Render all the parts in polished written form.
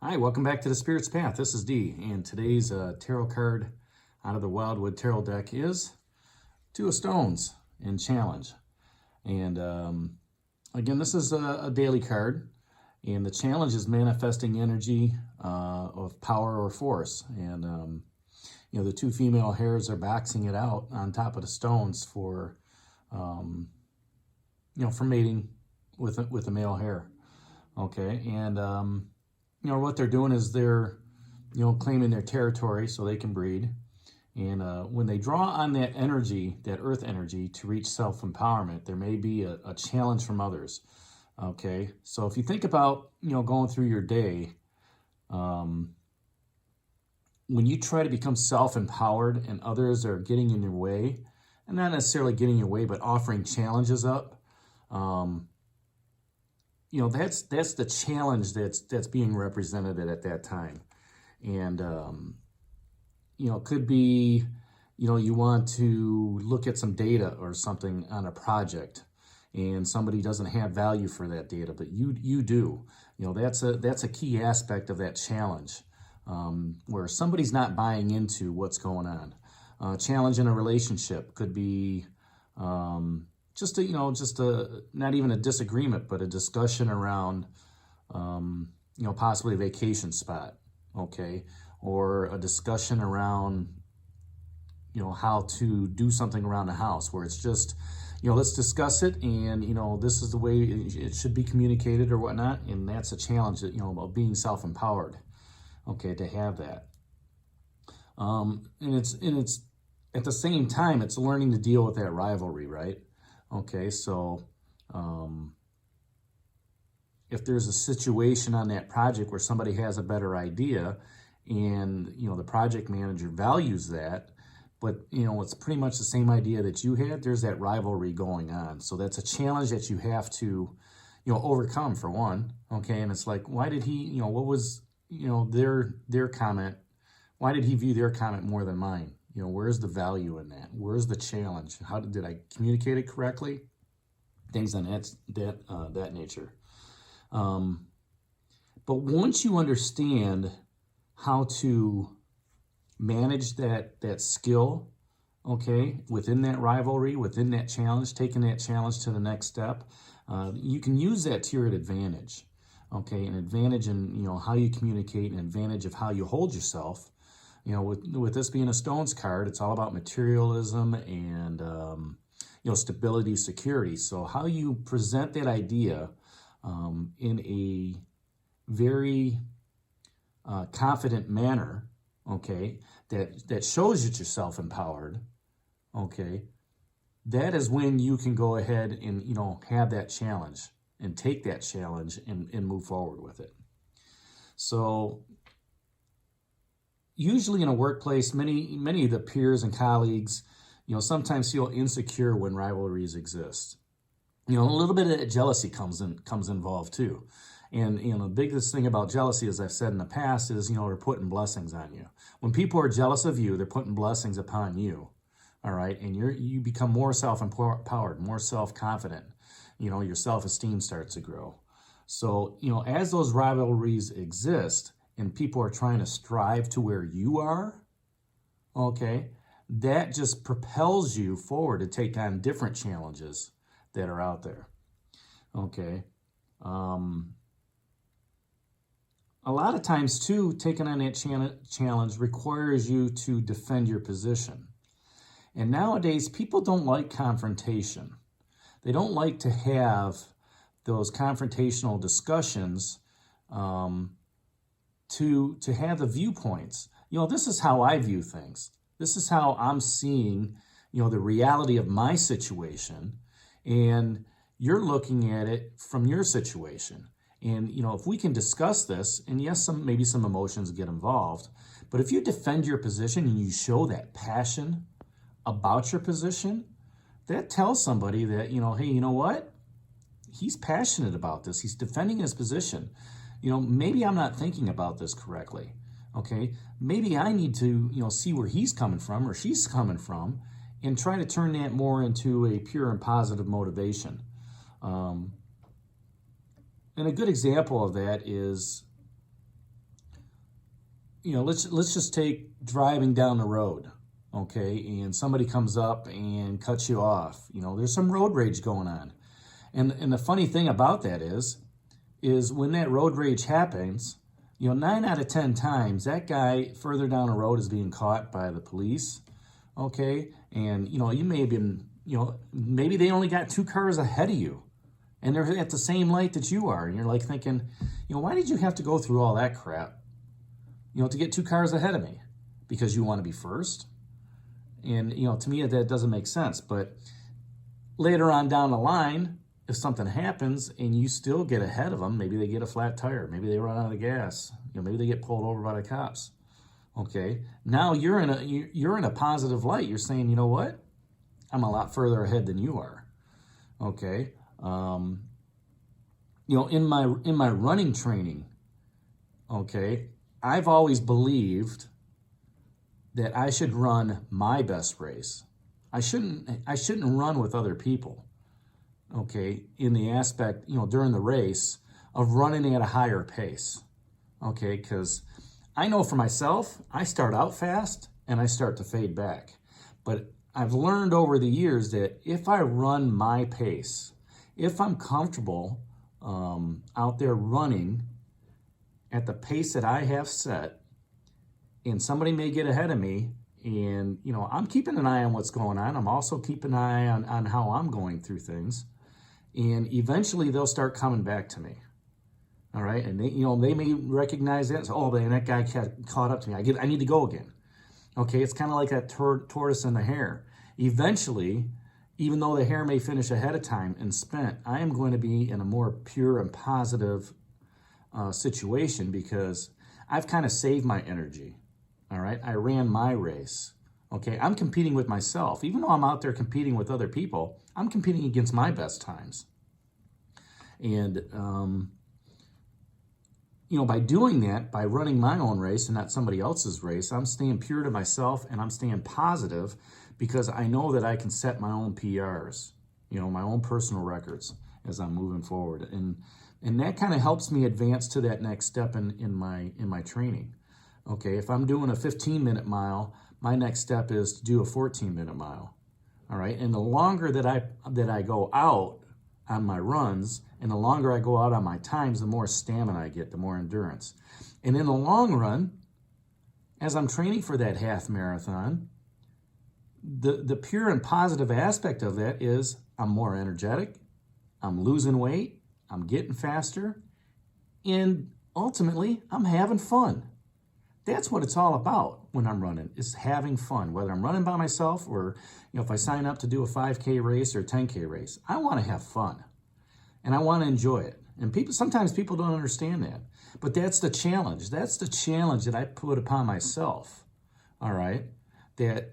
Hi, welcome back to the Spirit's Path. This is Dee, and today's tarot card out of the Wildwood Tarot deck is Two of Stones in Challenge. And again, this is a daily card, and the challenge is manifesting energy of power or force. And the two female hares are boxing it out on top of the stones for for mating with a male hare. Okay, and what they're doing is they're, claiming their territory so they can breed. And when they draw on that energy, that earth energy, to reach self-empowerment, there may be a challenge from others. Okay, so if you think about, going through your day, when you try to become self-empowered and others are getting in your way, and not necessarily getting in your way, but offering challenges up, that's the challenge that's being represented at that time. And it could be, you want to look at some data or something on a project, and somebody doesn't have value for that data, but you do. That's a key aspect of that challenge, where somebody's not buying into what's going on. Challenge in a relationship could be just not even a disagreement, but a discussion around, possibly a vacation spot, okay? Or a discussion around, how to do something around the house, where it's just, let's discuss it, and, this is the way it should be communicated or whatnot. And that's a challenge that, of being self-empowered, okay, to have that. And it's at the same time, it's learning to deal with that rivalry, right? Okay, so if there's a situation on that project where somebody has a better idea, and the project manager values that, but it's pretty much the same idea that you had, there's that rivalry going on. So that's a challenge that you have to overcome, for one. Okay, and it's like, why did he, what was their comment, why did he view their comment more than mine? Where's the value in that? Where's the challenge? How did I communicate it correctly? Things on that nature. But once you understand how to manage that skill, okay, within that rivalry, within that challenge, taking that challenge to the next step, you can use that to your advantage. Okay, an advantage in how you communicate, an advantage of how you hold yourself. With this being a Stones card, it's all about materialism and, stability, security. So how you present that idea in a very confident manner, okay, that shows that you're self-empowered, okay, that is when you can go ahead and, have that challenge and take that challenge and move forward with it. So usually in a workplace, many of the peers and colleagues, sometimes feel insecure when rivalries exist. A little bit of jealousy comes involved too. And the biggest thing about jealousy, as I've said in the past, is they're putting blessings on you. When people are jealous of you, they're putting blessings upon you. All right, and you become more self-empowered, more self-confident. Your self-esteem starts to grow. So as those rivalries exist, and people are trying to strive to where you are, okay, that just propels you forward to take on different challenges that are out there, okay? A lot of times, too, taking on that challenge requires you to defend your position. And nowadays, people don't like confrontation. They don't like to have those confrontational discussions, to have the viewpoints. This is how I view things. This is how I'm seeing, the reality of my situation, and you're looking at it from your situation. And, if we can discuss this, and yes, maybe some emotions get involved, but if you defend your position and you show that passion about your position, that tells somebody that, hey, you know what? He's passionate about this. He's defending his position. Maybe I'm not thinking about this correctly, okay? Maybe I need to, see where he's coming from or she's coming from and try to turn that more into a pure and positive motivation. And a good example of that is let's just take driving down the road, okay, and somebody comes up and cuts you off. There's some road rage going on, and the funny thing about that is when that road rage happens, 9 out of 10 times that guy further down the road is being caught by the police, okay, and you may have been, maybe they only got 2 cars ahead of you, and they're at the same light that you are, and you're like thinking, why did you have to go through all that crap? To get 2 cars ahead of me, because you want to be first. And, to me, that doesn't make sense. But later on down the line, if something happens and you still get ahead of them, maybe they get a flat tire, maybe they run out of gas, maybe they get pulled over by the cops. Okay, now you're in a positive light. You're saying, you know what? I'm a lot further ahead than you are. Okay, in my running training, okay, I've always believed that I should run my best race. I shouldn't run with other people, okay, in the aspect, during the race of running at a higher pace, okay, because I know for myself, I start out fast and I start to fade back. But I've learned over the years that if I run my pace, if I'm comfortable out there running at the pace that I have set, and somebody may get ahead of me, and I'm keeping an eye on what's going on. I'm also keeping an eye on how I'm going through things, and eventually they'll start coming back to me. All right, and they may recognize that. So, oh, man, that guy caught up to me. I need to go again. Okay, it's kind of like that tortoise and the hare. Eventually, even though the hare may finish ahead of time and spent, I am going to be in a more pure and positive situation, because I've kind of saved my energy. All right, I ran my race. Okay, I'm competing with myself. Even though I'm out there competing with other people, I'm competing against my best times. And by doing that, by running my own race and not somebody else's race, I'm staying pure to myself and I'm staying positive, because I know that I can set my own PRs, my own personal records as I'm moving forward. And that kind of helps me advance to that next step in my training. Okay, if I'm doing a 15-minute mile, my next step is to do a 14-minute mile. All right, and the longer that I go out on my runs, and the longer I go out on my times, the more stamina I get, the more endurance. And in the long run, as I'm training for that half marathon, the pure and positive aspect of that is I'm more energetic, I'm losing weight, I'm getting faster, and ultimately, I'm having fun. That's what it's all about when I'm running, is having fun. Whether I'm running by myself or, if I sign up to do a 5K race or a 10K race, I want to have fun and I want to enjoy it. And sometimes people don't understand that, but that's the challenge. That's the challenge that I put upon myself. All right, that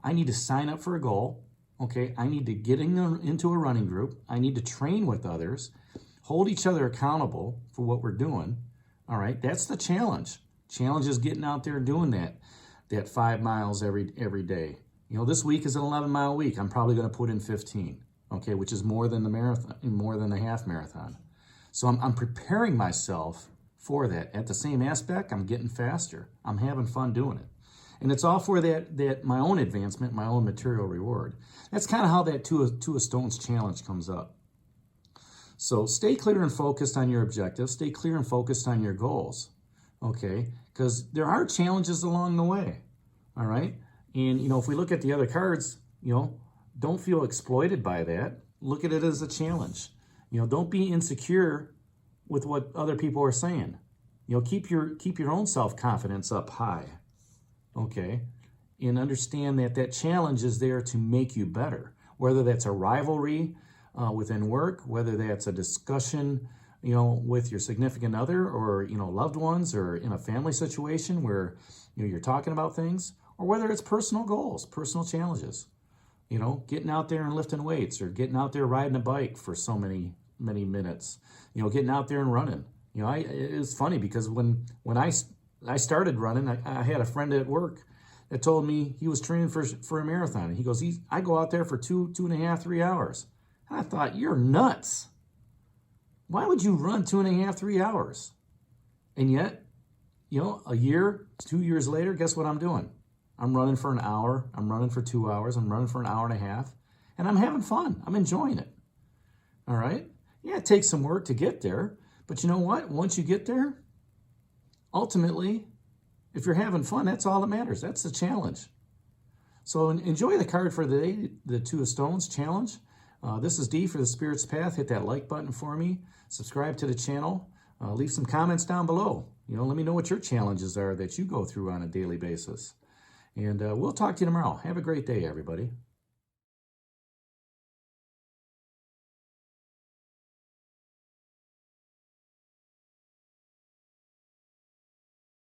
I need to sign up for a goal. Okay, I need to get into a running group. I need to train with others, hold each other accountable for what we're doing. All right, that's the challenge. Challenge is getting out there and doing that 5 miles every day. This week is an 11-mile week. I'm probably going to put in 15, okay, which is more than the marathon, more than the half marathon. So I'm preparing myself for that. At the same aspect, I'm getting faster. I'm having fun doing it. And it's all for that my own advancement, my own material reward. That's kind of how that two a stones challenge comes up. So stay clear and focused on your objectives. Stay clear and focused on your goals. Okay, because there are challenges along the way, all right? And, if we look at the other cards, don't feel exploited by that. Look at it as a challenge. Don't be insecure with what other people are saying. Keep your own self-confidence up high, okay? And understand that challenge is there to make you better, whether that's a rivalry within work, whether that's a discussion with your significant other or, loved ones, or in a family situation where, you're talking about things, or whether it's personal goals, personal challenges, getting out there and lifting weights, or getting out there riding a bike for so many minutes, getting out there and running. It's funny because when I started running, I had a friend at work that told me he was training for a marathon. And he goes, I go out there for 2.5, 3 hours. And I thought, you're nuts. Why would you run 2.5, 3 hours? And yet, a year, 2 years later, guess what I'm doing? I'm running for an hour. I'm running for 2 hours. I'm running for an hour and a half. And I'm having fun. I'm enjoying it. All right? Yeah, it takes some work to get there. But you know what? Once you get there, ultimately, if you're having fun, that's all that matters. That's the challenge. So enjoy the card for the day, the Two of Stones challenge. This is D for the Spirit's Path. Hit that like button for me. Subscribe to the channel. Leave some comments down below. Let me know what your challenges are that you go through on a daily basis. And we'll talk to you tomorrow. Have a great day, everybody.